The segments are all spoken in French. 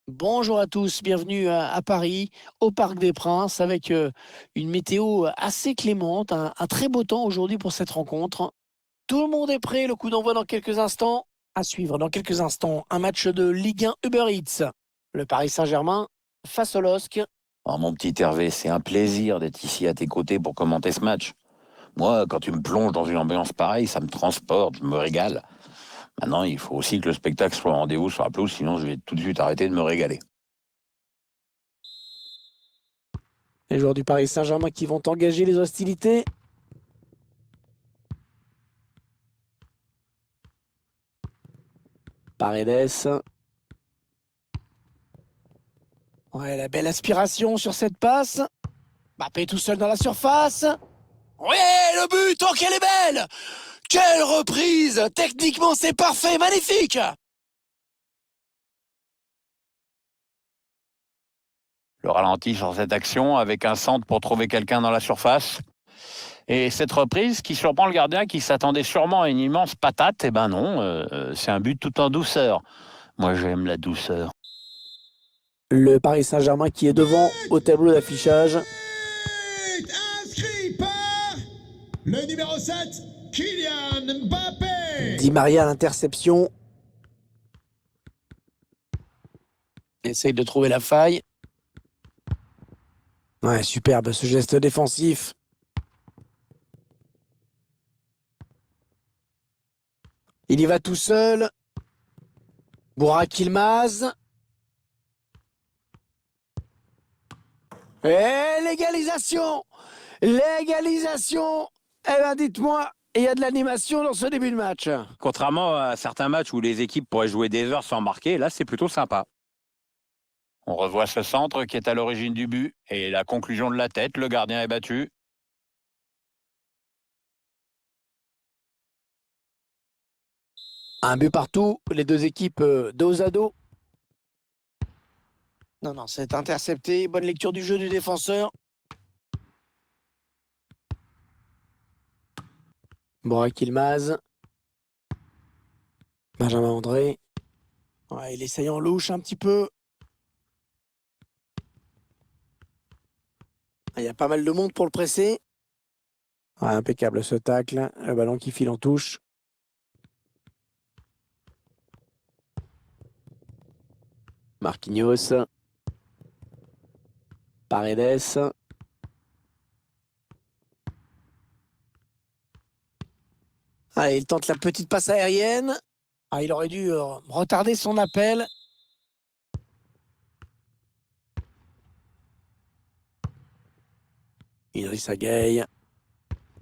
Bonjour à tous, bienvenue à Paris, au Parc des Princes, avec une météo assez clémente, un très beau temps aujourd'hui pour cette rencontre. Tout le monde est prêt, le coup d'envoi dans quelques instants. À suivre dans quelques instants, un match de Ligue 1 Uber Eats. Le Paris Saint-Germain face au LOSC. Oh, mon petit Hervé, c'est un plaisir d'être ici à tes côtés pour commenter ce match. Moi, quand tu me plonges dans une ambiance pareille, ça me transporte, je me régale. Maintenant, il faut aussi que le spectacle soit au rendez-vous sur la pelouse, sinon je vais tout de suite arrêter de me régaler. Les joueurs du Paris Saint-Germain qui vont engager les hostilités. Paredes. Ouais, la belle aspiration sur cette passe. Mbappé tout seul dans la surface. Ouais, le but, oh qu'elle est belle! Quelle reprise! Techniquement, c'est parfait, magnifique! Le ralenti sur cette action avec un centre pour trouver quelqu'un dans la surface. Et cette reprise qui surprend le gardien qui s'attendait sûrement à une immense patate, eh ben non, c'est un but tout en douceur. Moi, j'aime la douceur. Le Paris Saint-Germain qui est devant au tableau d'affichage. But inscrit par le numéro 7, Kylian Mbappé. Di Maria à l'interception. Essaye de trouver la faille. Ouais, superbe ce geste défensif. Il y va tout seul. Burak Yılmaz. Et l'égalisation! L'égalisation! Eh ben dites-moi, il y a de l'animation dans ce début de match. Contrairement à certains matchs où les équipes pourraient jouer des heures sans marquer, là, c'est plutôt sympa. On revoit ce centre qui est à l'origine du but et la conclusion de la tête, le gardien est battu. Un but partout, les deux équipes dos à dos. Non, c'est intercepté. Bonne lecture du jeu du défenseur. Burak Yılmaz. Benjamin André. Ouais, il essaye en louche un petit peu. Il y a pas mal de monde pour le presser. Ouais, impeccable ce tacle. Le ballon qui file en touche. Marquinhos. Paredes. Ah, il tente la petite passe aérienne. Ah, il aurait dû retarder son appel. Idrissa Gueye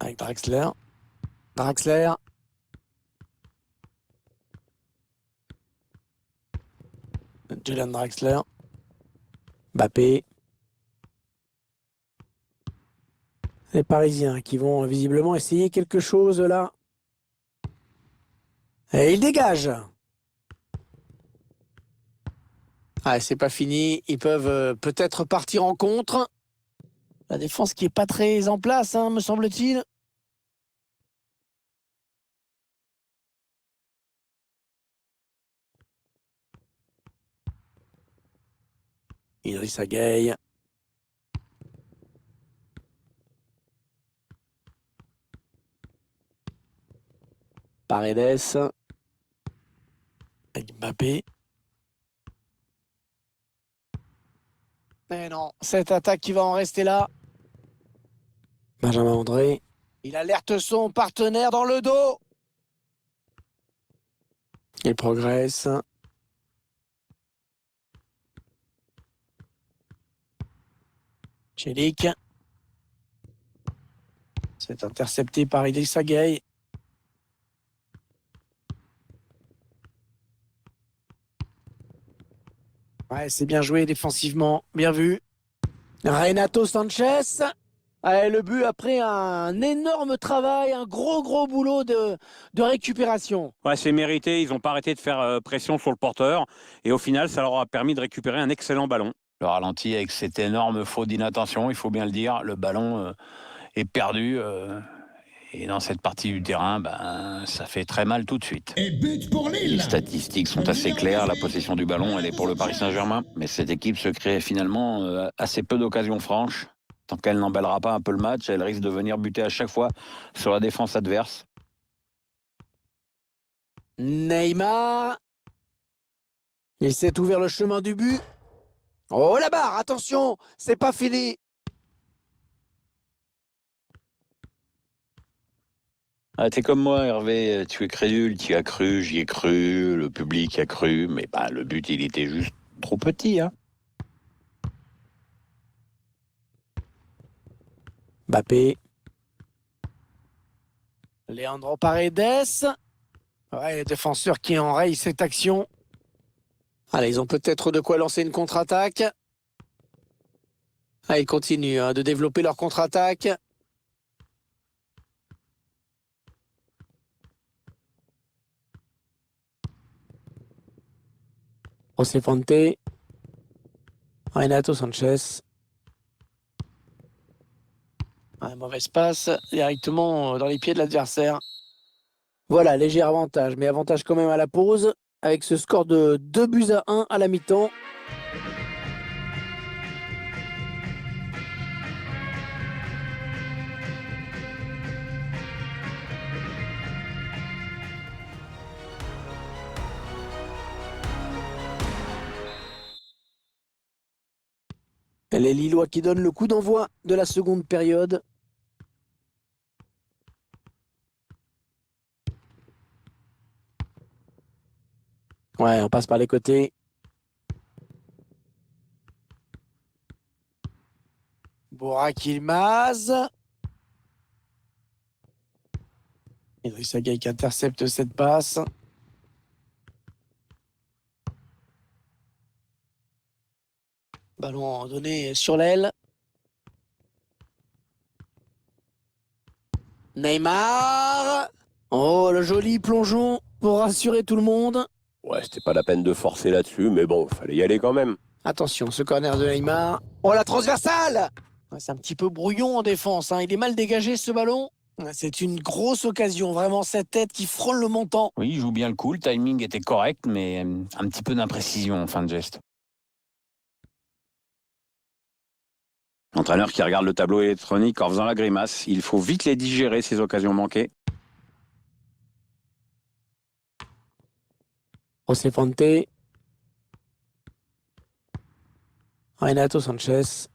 avec Draxler. Draxler. Julian Draxler. Mbappé. Les Parisiens qui vont visiblement essayer quelque chose là. Et il dégage. Ah, c'est pas fini. Ils peuvent peut-être partir en contre. La défense qui est pas très en place, hein, me semble-t-il. Idrissa Gueye. Paredes. Avec Mbappé. Mais non, cette attaque qui va en rester là. Benjamin André. Il alerte son partenaire dans le dos. Il progresse. Chelik. C'est intercepté par Idrissa Gueye. Ouais, c'est bien joué défensivement. Bien vu. Renato Sanchez. Ouais, le but après un énorme travail, un gros boulot de récupération. Ouais, c'est mérité, ils n'ont pas arrêté de faire pression sur le porteur et au final, ça leur a permis de récupérer un excellent ballon. Le ralenti avec cette énorme faute d'inattention, il faut bien le dire, le ballon est perdu Et dans cette partie du terrain, ça fait très mal tout de suite. Et but pour Lille. Les statistiques sont assez claires. La possession du ballon, elle est pour le Paris Saint-Germain. Mais cette équipe se crée finalement assez peu d'occasions franches. Tant qu'elle n'embellera pas un peu le match, elle risque de venir buter à chaque fois sur la défense adverse. Neymar. Il s'est ouvert le chemin du but. Oh la barre, attention, c'est pas fini. Ah, t'es comme moi, Hervé, tu es crédule, tu y as cru, j'y ai cru, le public y a cru, mais le but, il était juste trop petit, hein. Mbappé. Leandro Paredes. Ouais, les défenseurs qui enrayent cette action. Allez, ils ont peut-être de quoi lancer une contre-attaque. Ah, ils continuent de développer leur contre-attaque. José Fonte. Renato Sanchez. Un mauvaise passe directement dans les pieds de l'adversaire. Voilà, léger avantage, mais avantage quand même à la pause, avec ce score de 2-1 à la mi-temps. Les Lillois qui donnent le coup d'envoi de la seconde période. Ouais, on passe par les côtés. Burak Yilmaz. Idrissa Gueye qui intercepte cette passe. Ballon donné sur l'aile. Neymar. Oh, le joli plongeon pour rassurer tout le monde. Ouais, c'était pas la peine de forcer là-dessus, mais bon, fallait y aller quand même. Attention, ce corner de Neymar. Oh, la transversale! Ouais, c'est un petit peu brouillon en défense, hein. Il est mal dégagé, ce ballon. Ouais, c'est une grosse occasion, vraiment, cette tête qui frôle le montant. Oui, il joue bien le coup, le timing était correct, mais un petit peu d'imprécision en fin de geste. L'entraîneur qui regarde le tableau électronique en faisant la grimace, il faut vite les digérer, ces occasions manquées. José Fonte. Renato Sanchez.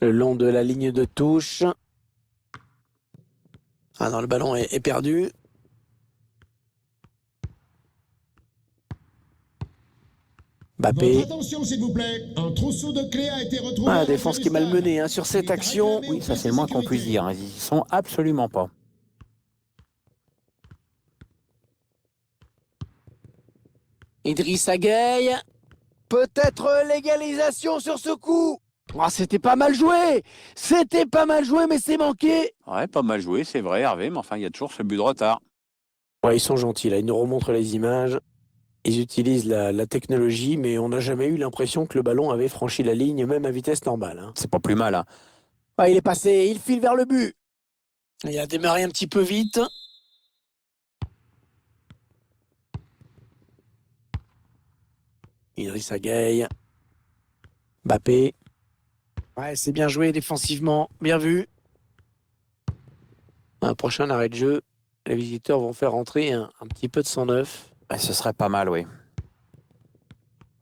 Le long de la ligne de touche. Ah non, le ballon est perdu. Mbappé. Votre attention, s'il vous plaît. Un trousseau de clés a été retrouvé. Ah, la défense qui est malmenée hein, sur cette action. Oui, ça c'est le moins qu'on puisse dire. Ils y sont absolument pas. Idrissa Gueye. Peut-être l'égalisation sur ce coup. Ah, c'était pas mal joué. C'était pas mal joué, mais c'est manqué. Ouais, pas mal joué, c'est vrai, Hervé, mais enfin, il y a toujours ce but de retard. Ouais, ils sont gentils, là. Ils nous remontrent les images. Ils utilisent la technologie, mais on n'a jamais eu l'impression que le ballon avait franchi la ligne, même à vitesse normale. Hein. C'est pas plus mal, hein. Ah, il est passé, il file vers le but. Il a démarré un petit peu vite. Idrissa Gueye. Mbappé. Ouais, c'est bien joué défensivement. Bien vu. Un prochain arrêt de jeu. Les visiteurs vont faire entrer un petit peu de sang neuf. Ouais, ce serait pas mal, oui.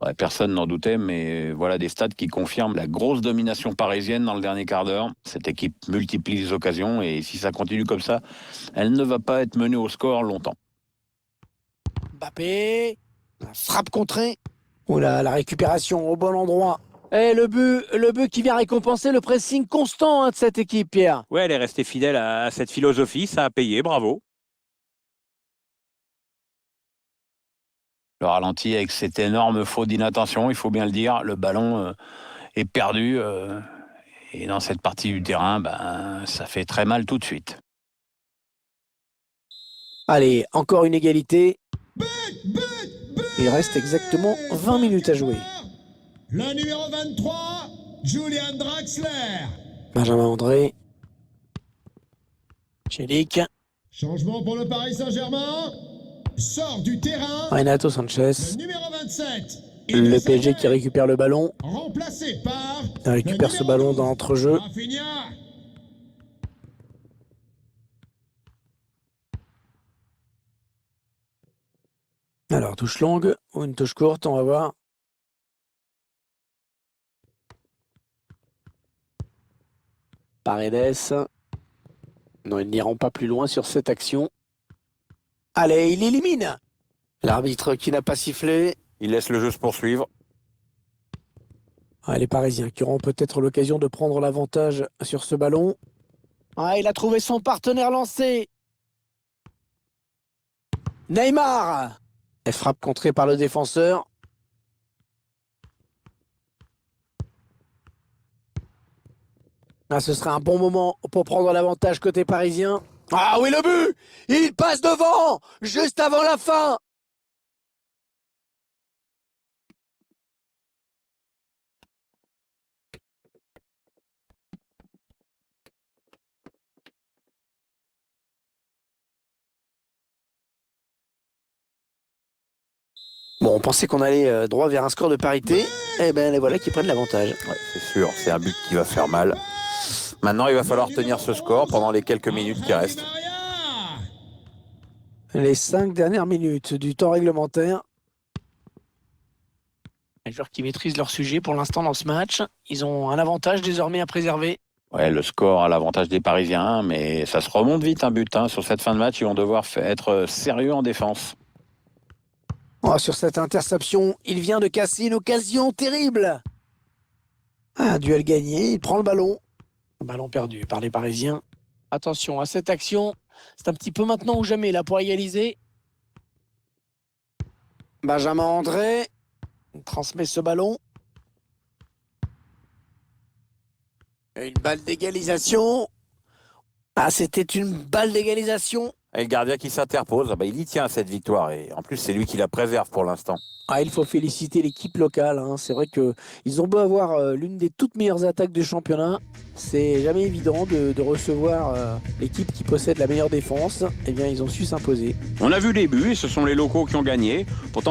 Ouais, personne n'en doutait, mais voilà des stats qui confirment la grosse domination parisienne dans le dernier quart d'heure. Cette équipe multiplie les occasions et si ça continue comme ça, elle ne va pas être menée au score longtemps. Mbappé. Frappe contrée. Oula, la récupération au bon endroit. Et le but qui vient récompenser le pressing constant de cette équipe, Pierre. Ouais, elle est restée fidèle à cette philosophie, ça a payé, bravo. Le ralenti avec cette énorme faute d'inattention, il faut bien le dire, le ballon est perdu et dans cette partie du terrain, ça fait très mal tout de suite. Allez, encore une égalité. But, but, but. Il reste exactement 20 minutes à jouer. Le numéro 23, Julian Draxler. Benjamin André. Chelik, Changement pour le Paris Saint-Germain. Sort du terrain. Renato Sanchez. Le numéro 27. Le PSG qui récupère le ballon. Remplacé par. Il récupère ce ballon dans l'entrejeu. Rafinha. Alors, touche longue ou une touche courte, on va voir. Paredes. Non, ils n'iront pas plus loin sur cette action. Allez, il élimine. L'arbitre qui n'a pas sifflé. Il laisse le jeu se poursuivre. Les Parisiens qui auront peut-être l'occasion de prendre l'avantage sur ce ballon. Il a trouvé son partenaire lancé. Neymar. Elle frappe contrée par le défenseur. Ce sera un bon moment pour prendre l'avantage côté parisien. Ah oui, le but! Il passe devant, juste avant la fin. Bon, on pensait qu'on allait droit vers un score de parité. Eh ben, les voilà qui prennent l'avantage. Ouais, c'est sûr, c'est un but qui va faire mal. Maintenant, il va falloir tenir ce score pendant les quelques minutes qui restent. Les 5 dernières minutes du temps réglementaire. Les joueurs qui maîtrisent leur sujet pour l'instant dans ce match. Ils ont un avantage désormais à préserver. Ouais, le score a l'avantage des Parisiens, mais ça se remonte vite un but. Sur cette fin de match, ils vont devoir être sérieux en défense. Sur cette interception, il vient de casser une occasion terrible. Un duel gagné, il prend le ballon. Un ballon perdu par les Parisiens. Attention à cette action. C'est un petit peu maintenant ou jamais là pour égaliser. Benjamin André transmet ce ballon. Une balle d'égalisation. C'était une balle d'égalisation. Et le gardien qui s'interpose, il y tient à cette victoire. Et en plus, c'est lui qui la préserve pour l'instant. Il faut féliciter l'équipe locale. C'est vrai qu'ils ont beau avoir l'une des toutes meilleures attaques du championnat. C'est jamais évident de recevoir l'équipe qui possède la meilleure défense. Eh bien, ils ont su s'imposer. On a vu les buts et ce sont les locaux qui ont gagné. Pourtant,